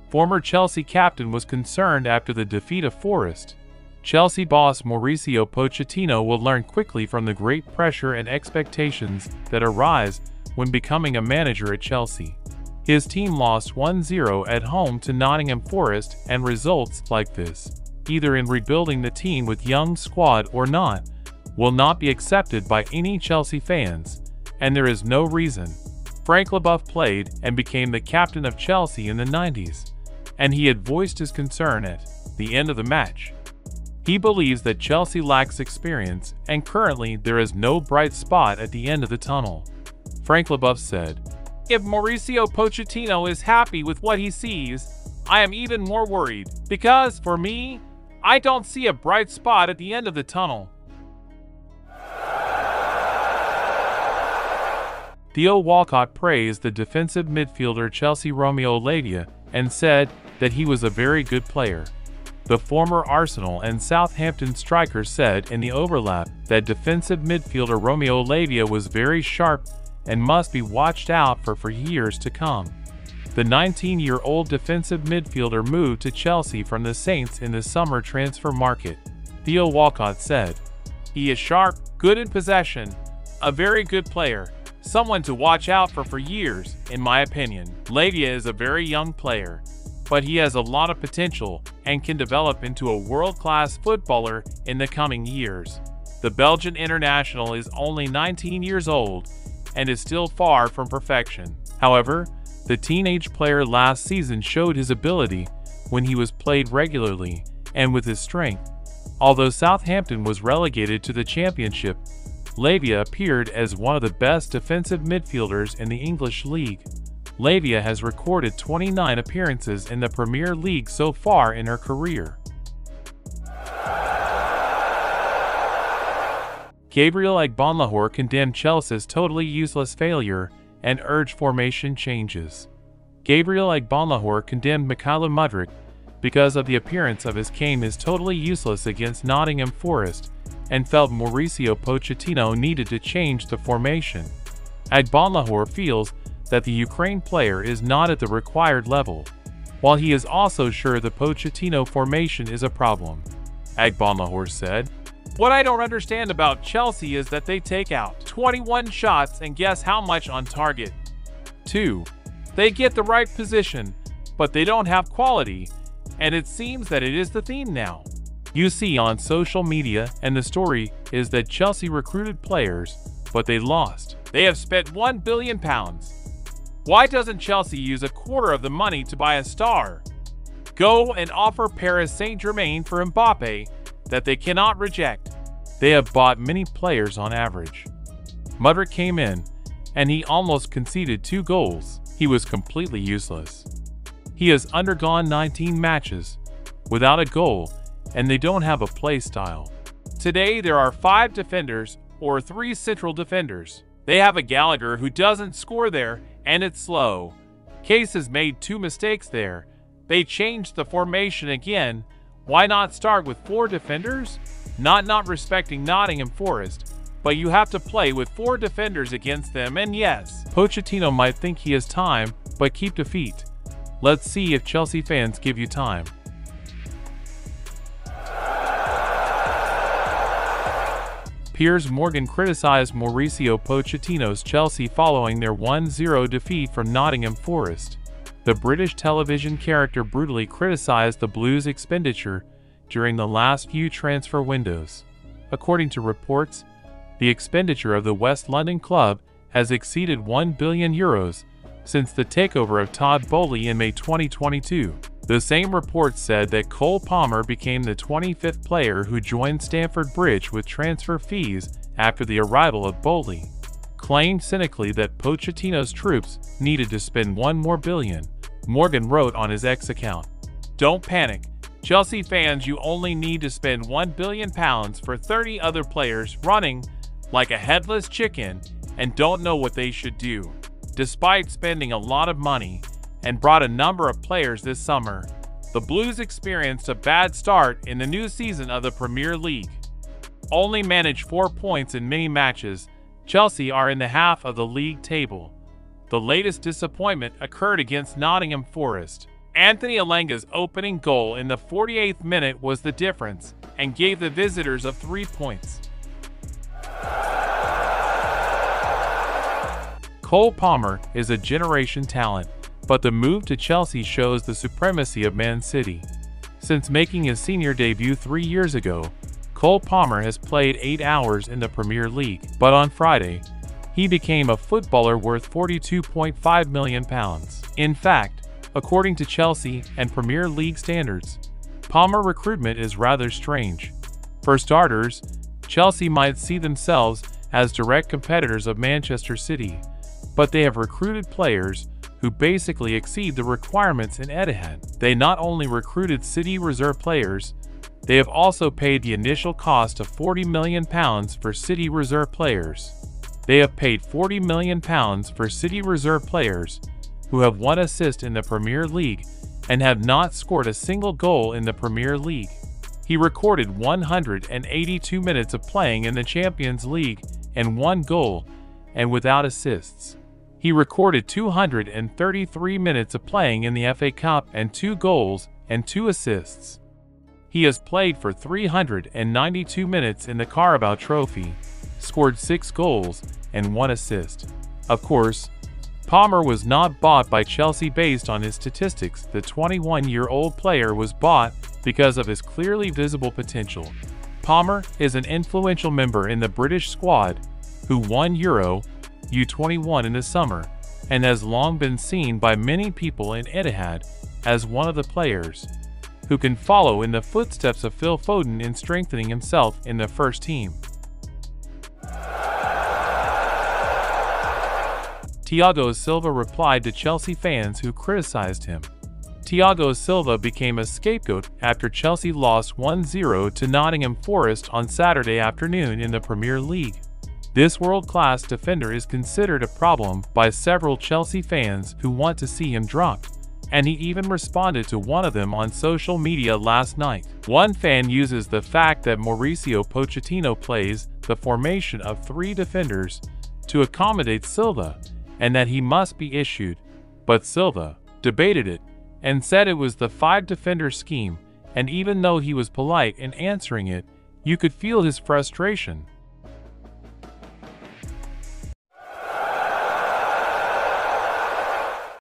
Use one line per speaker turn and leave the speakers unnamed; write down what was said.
Former Chelsea captain was concerned after the defeat of Forest. Chelsea boss Mauricio Pochettino will learn quickly from the great pressure and expectations that arise when becoming a manager at Chelsea. His team lost 1-0 at home to Nottingham Forest, and results like this, either in rebuilding the team with young squad or not, will not be accepted by any Chelsea fans, and there is no reason. Frank Leboeuf played and became the captain of Chelsea in the 90s, and he had voiced his concern at the end of the match. He believes that Chelsea lacks experience, and currently there is no bright spot at the end of the tunnel. Frank Leboeuf said, "If Mauricio Pochettino is happy with what he sees, I am even more worried, because, for me, I don't see a bright spot at the end of the tunnel." Theo Walcott praised the defensive midfielder Chelsea Romeo Lavia and said that he was a very good player. The former Arsenal and Southampton striker said in the overlap that defensive midfielder Romeo Lavia was very sharp and must be watched out for years to come. The 19-year-old defensive midfielder moved to Chelsea from the Saints in the summer transfer market. Theo Walcott said, "He is sharp, good in possession, a very good player, someone to watch out for years, in my opinion. Lavia is a very young player, but he has a lot of potential and can develop into a world-class footballer in the coming years." The Belgian international is only 19 years old and is still far from perfection. However, the teenage player last season showed his ability when he was played regularly and with his strength. Although Southampton was relegated to the Championship, Lavia appeared as one of the best defensive midfielders in the English League. Lavia has recorded 29 appearances in the Premier League so far in her career. Gabriel Agbonlahor condemned Chelsea's totally useless failure and urged formation changes. Gabriel Agbonlahor condemned Mykhailo Mudryk because of the appearance of his game is totally useless against Nottingham Forest and felt Mauricio Pochettino needed to change the formation. Agbonlahor feels that the Ukraine player is not at the required level, while he is also sure the Pochettino formation is a problem. Agbonlahor said, "What I don't understand about Chelsea is that they take out 21 shots and guess how much on target. 2. They get the right position, but they don't have quality, and it seems that it is the theme now. You see on social media, and the story is that Chelsea recruited players, but they lost. They have spent £1 billion. Why doesn't Chelsea use a quarter of the money to buy a star? Go and offer Paris Saint-Germain for Mbappe that they cannot reject. They have bought many players on average." Mudryk came in, and he almost conceded 2 goals. He was completely useless. He has undergone 19 matches without a goal, and they don't have a play style. Today there are 5 defenders or 3 central defenders. They have a Gallagher who doesn't score there, and it's slow. Case has made 2 mistakes there. They changed the formation again. Why not start with 4 defenders? Not respecting Nottingham Forest, but you have to play with 4 defenders against them, and yes, Pochettino might think he has time, but keep defeat. Let's see if Chelsea fans give you time. Piers Morgan criticized Mauricio Pochettino's Chelsea following their 1-0 defeat from Nottingham Forest. The British television character brutally criticized the Blues' expenditure during the last few transfer windows. According to reports, the expenditure of the West London club has exceeded €1 billion since the takeover of Todd Boehly in May 2022. The same report said that Cole Palmer became the 25th player who joined Stamford Bridge with transfer fees after the arrival of Boehly, claimed cynically that Pochettino's troops needed to spend $1 more billion. Morgan wrote on his X account, "Don't panic. Chelsea fans, you only need to spend £1 billion for 30 other players running like a headless chicken and don't know what they should do." Despite spending a lot of money and brought a number of players this summer, the Blues experienced a bad start in the new season of the Premier League. Only managed 4 points in many matches, Chelsea are in the half of the league table. The latest disappointment occurred against Nottingham Forest. Anthony Elanga's opening goal in the 48th minute was the difference and gave the visitors a 3 points. Cole Palmer is a generation talent, but the move to Chelsea shows the supremacy of Man City. Since making his senior debut 3 years ago, Cole Palmer has played 8 hours in the Premier League, but on Friday, he became a footballer worth £42.5 million. In fact, according to Chelsea and Premier League standards, Palmer recruitment is rather strange. For starters, Chelsea might see themselves as direct competitors of Manchester City, but they have recruited players who basically exceed the requirements in Etihad. They not only recruited City reserve players, they have also paid the initial cost of £40 million for City reserve players. They have paid £40 million for City reserve players who have 1 assist in the Premier League and have not scored a single goal in the Premier League. He recorded 182 minutes of playing in the Champions League and 1 goal, and without assists. He recorded 233 minutes of playing in the FA Cup and 2 goals and 2 assists. He has played for 392 minutes in the Carabao Trophy, scored 6 goals and 1 assist. Of course, Palmer was not bought by Chelsea based on his statistics. The 21-year-old player was bought because of his clearly visible potential. Palmer is an influential member in the British squad who won Euro U21 in the summer and has long been seen by many people in Etihad as one of the players who can follow in the footsteps of Phil Foden in strengthening himself in the first team. Thiago Silva replied to Chelsea fans who criticized him. Thiago Silva became a scapegoat after Chelsea lost 1-0 to Nottingham Forest on Saturday afternoon in the Premier League. This world-class defender is considered a problem by several Chelsea fans who want to see him dropped, and he even responded to one of them on social media last night. One fan uses the fact that Mauricio Pochettino plays the formation of 3 defenders to accommodate Silva, and that he must be issued, but Silva debated it and said it was the 5-defender scheme, and even though he was polite in answering it, you could feel his frustration.